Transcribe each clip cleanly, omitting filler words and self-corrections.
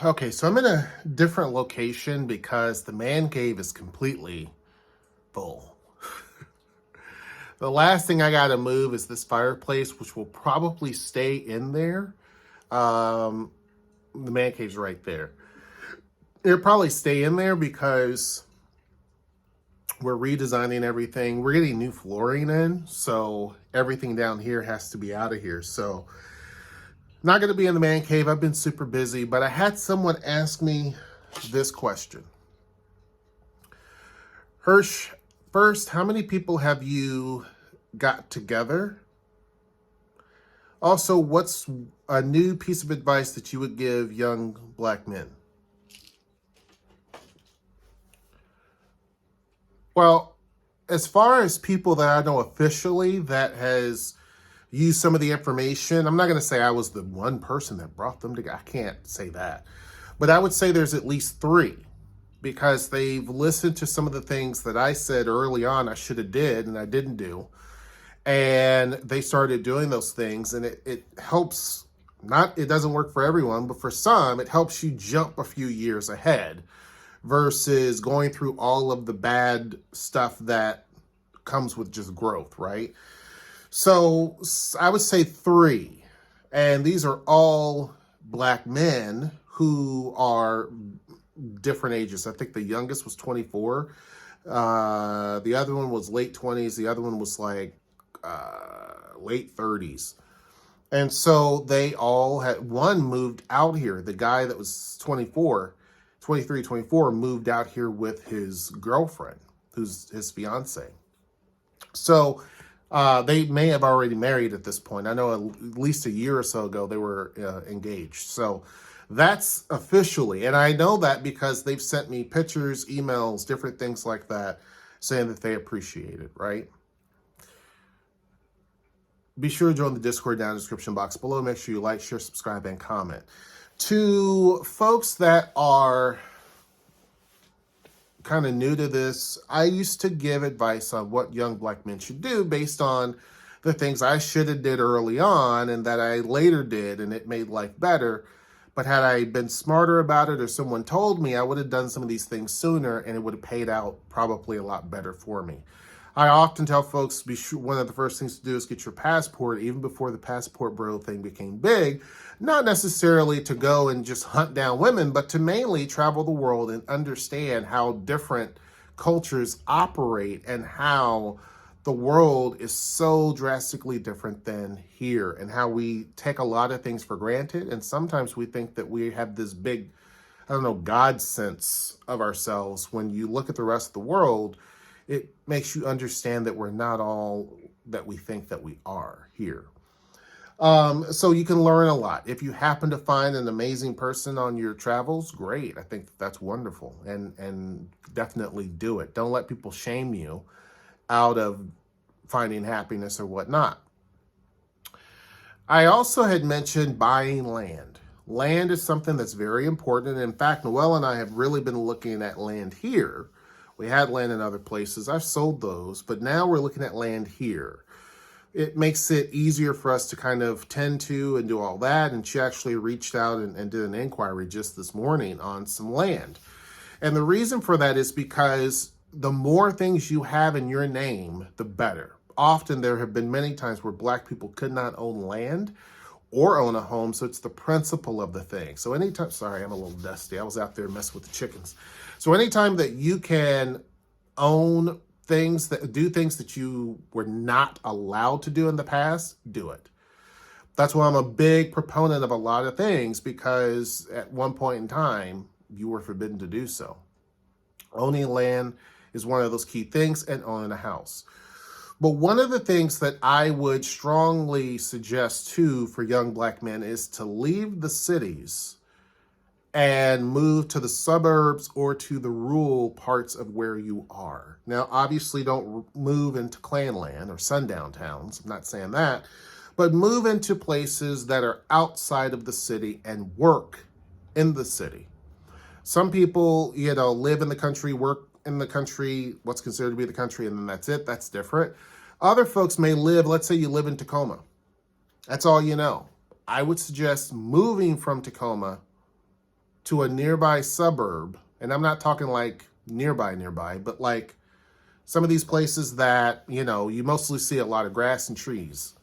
Okay, so I'm in a different location because the man cave is completely full. The last thing I got to move is this fireplace, which will probably stay in there. Um, the man cave's right there. It'll probably stay in there because we're redesigning everything. We're getting new flooring in, so everything down here has to be out of here. So, not going to be in the man cave. I've been super busy, but I had someone ask me this question. Hirsch, first, how many people have you got together? Also, what's a new piece of advice that you would give young black men? Well, as far as people that I know officially that has used some of the information, I'm not going to say I was the one person that brought them together. I can't say that. But I would say there's at least three because they've listened to some of the things that I said early on I should have did and I didn't do. And they started doing those things, and it helps. Not, it doesn't work for everyone, but for some, it helps you jump a few years ahead versus going through all of the bad stuff that comes with just growth, right? So I would say three, and these are all black men who are different ages. I think the youngest was 24. The other one was late 20s. The other one was like late 30s. And so they all had, one moved out here. The guy that was 24, 23, 24 moved out here with his girlfriend, who's his fiance. So they may have already married at this point. I know at least a year or so ago they were engaged. So that's officially, and I know that because they've sent me pictures, emails, different things like that, saying that they appreciate it, right? Be sure to join the Discord down in the description box below. Make sure you like, share, subscribe, and comment. To folks that are kind of new to this, I used to give advice on what young black men should do based on the things I should have did early on and that I later did, and it made life better. But had I been smarter about it or someone told me, I would have done some of these things sooner and it would have paid out probably a lot better for me. I often tell folks, be sure one of the first things to do is get your passport, even before the passport bro thing became big. Not necessarily to go and just hunt down women, but to mainly travel the world and understand how different cultures operate and how the world is so drastically different than here and how we take a lot of things for granted. And sometimes we think that we have this big, I don't know, God sense of ourselves. When you look at the rest of the world, it makes you understand that we're not all that we think that we are here. So you can learn a lot. If you happen to find an amazing person on your travels, great. I think that's wonderful, and definitely do it. Don't let people shame you out of finding happiness or whatnot. I also had mentioned buying land. Land is something that's very important. In fact, Noelle and I have really been looking at land here. We had land in other places. I've sold those, but now we're looking at land here. It makes it easier for us to kind of tend to and do all that. And she actually reached out and did an inquiry just this morning on some land. And the reason for that is because the more things you have in your name, the better. Often there have been many times where black people could not own land or own a home, so it's the principle of the thing. So anytime, sorry, I'm a little dusty. I was out there messing with the chickens. So anytime that you can own things, that do things that you were not allowed to do in the past, do it. That's why I'm a big proponent of a lot of things, because at one point in time, you were forbidden to do so. Owning land is one of those key things, and owning a house. But one of the things that I would strongly suggest too for young black men is to leave the cities and move to the suburbs or to the rural parts of where you are. Now, obviously don't move into Klanland or sundown towns. I'm not saying that, but move into places that are outside of the city and work in the city. Some people, live in the country, work in the country, what's considered to be the country, and then that's it. That's different. Other folks may live, let's say you live in Tacoma. That's all you know. I would suggest moving from Tacoma to a nearby suburb, and I'm not talking like nearby, but like some of these places that, you know, you mostly see a lot of grass and trees.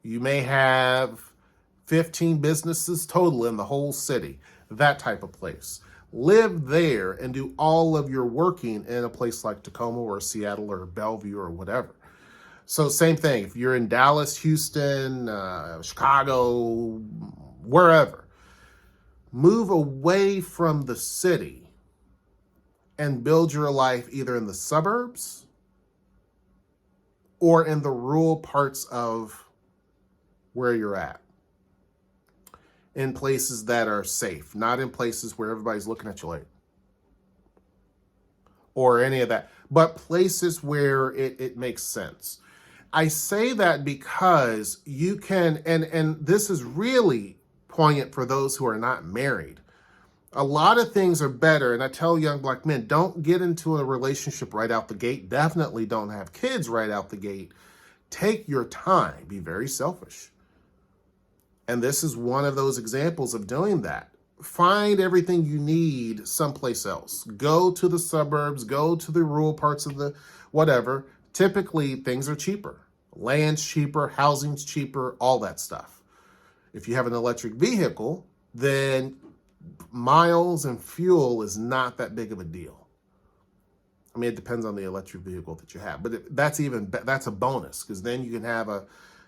You may have 15 businesses total in the whole city, that type of place. Live there and do all of your working in a place like Tacoma or Seattle or Bellevue or whatever. So same thing, if you're in Dallas, Houston, Chicago, wherever, move away from the city and build your life either in the suburbs or in the rural parts of where you're at. In places that are safe, not in places where everybody's looking at you like, or any of that, but places where it makes sense. I say that because you can, and this is really poignant for those who are not married. A lot of things are better, and I tell young black men, don't get into a relationship right out the gate. Definitely don't have kids right out the gate. Take your time. Be very selfish. And this is one of those examples of doing that. Find everything you need someplace else. Go to the suburbs, go to the rural parts of the whatever. Typically, things are cheaper. Land's cheaper, housing's cheaper, all that stuff. If you have an electric vehicle, then miles and fuel is not that big of a deal. I mean, it depends on the electric vehicle that you have, but that's a bonus, because then you can have a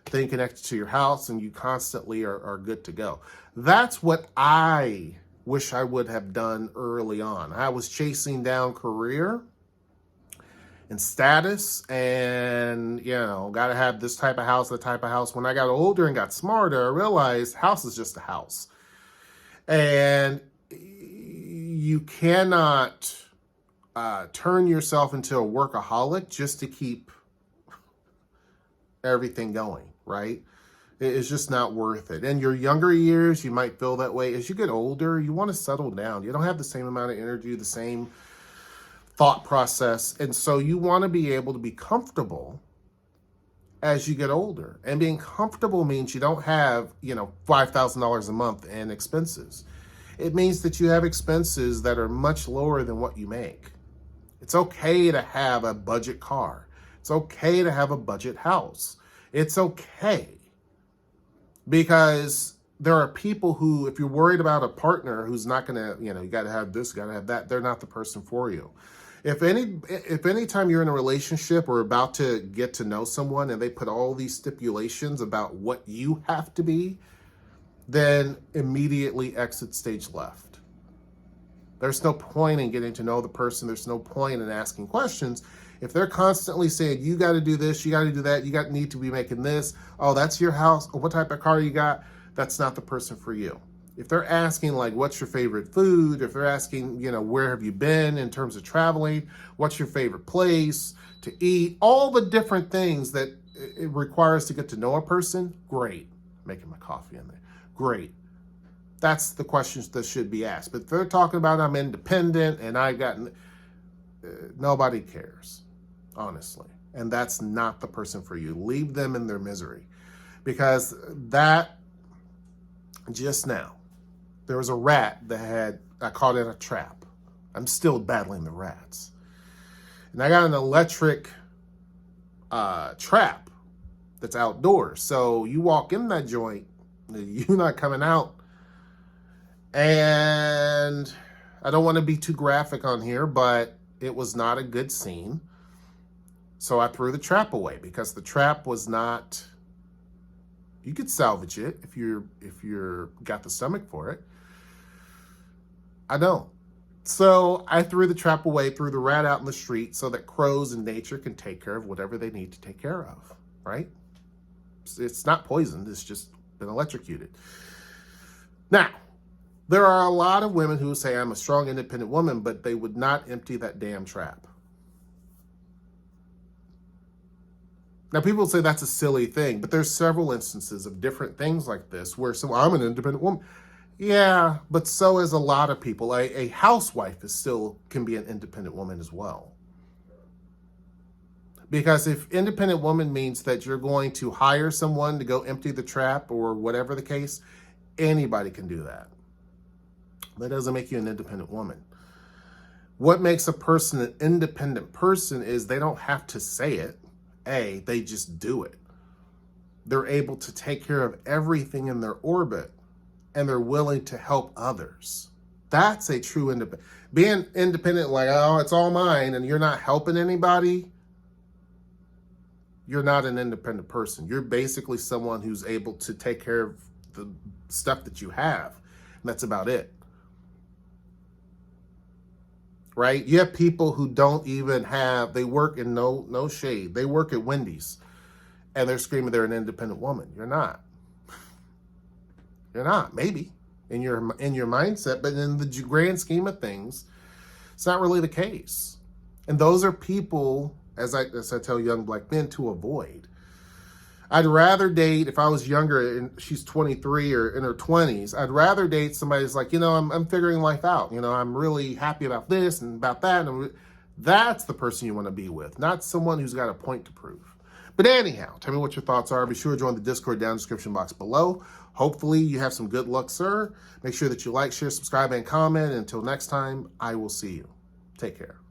thing connected to your house and you constantly are good to go. That's what I wish I would have done early on. I was chasing down career and status and, you know, got to have this type of house, that type of house. When I got older and got smarter, I realized house is just a house. And you cannot turn yourself into a workaholic just to keep everything going, right? It's just not worth it. In your younger years, you might feel that way. As you get older, you want to settle down. You don't have the same amount of energy, the same thought process. And so you want to be able to be comfortable as you get older. And being comfortable means you don't have, you know, $5,000 a month in expenses. It means that you have expenses that are much lower than what you make. It's okay to have a budget car. It's okay to have a budget house. It's okay. Because there are people who, if you're worried about a partner who's not going to, you know, you got to have this, got to have that, they're not the person for you. If any time you're in a relationship or about to get to know someone and they put all these stipulations about what you have to be, then immediately exit stage left. There's no point in getting to know the person. There's no point in asking questions. If they're constantly saying, you got to do this, you got to do that, need to be making this, oh, that's your house, or what type of car you got, that's not the person for you. If they're asking, like, what's your favorite food, if they're asking, you know, where have you been in terms of traveling, what's your favorite place to eat, all the different things that it requires to get to know a person, great. Making my coffee in there. Great. That's the questions that should be asked. But if they're talking about I'm independent and I got, nobody cares, honestly. And that's not the person for you. Leave them in their misery. Because that, just now, there was a rat that I caught in a trap. I'm still battling the rats. And I got an electric trap that's outdoors. So you walk in that joint, you're not coming out. And I don't want to be too graphic on here, but it was not a good scene. So I threw the trap away because the trap was not, you could salvage it if you're got the stomach for it. I don't. So I threw the trap away, threw the rat out in the street so that crows and nature can take care of whatever they need to take care of, right? It's not poisoned, it's just been electrocuted. Now, there are a lot of women who say I'm a strong, independent woman, but they would not empty that damn trap. Now, people say that's a silly thing, but there's several instances of different things like this where I'm an independent woman. Yeah, but so is a lot of people. A housewife can be an independent woman as well. Because if independent woman means that you're going to hire someone to go empty the trap or whatever the case, anybody can do that. That doesn't make you an independent woman. What makes a person an independent person is they don't have to say it. They just do it. They're able to take care of everything in their orbit, and they're willing to help others. That's a true independent. Being independent, like, oh, it's all mine, and you're not helping anybody, you're not an independent person. You're basically someone who's able to take care of the stuff that you have, and that's about it. Right? You have people who don't even have, they work in no shade. They work at Wendy's and they're screaming they're an independent woman. You're not. You're not, maybe in your mindset, but in the grand scheme of things, it's not really the case. And those are people, as I tell young black men, to avoid. I'd rather date, if I was younger and she's 23 or in her 20s, I'd rather date somebody who's like, I'm figuring life out. I'm really happy about this and about that. And that's the person you want to be with, not someone who's got a point to prove. But anyhow, tell me what your thoughts are. Be sure to join the Discord down in the description box below. Hopefully you have some good luck, sir. Make sure that you like, share, subscribe, and comment. Until next time, I will see you. Take care.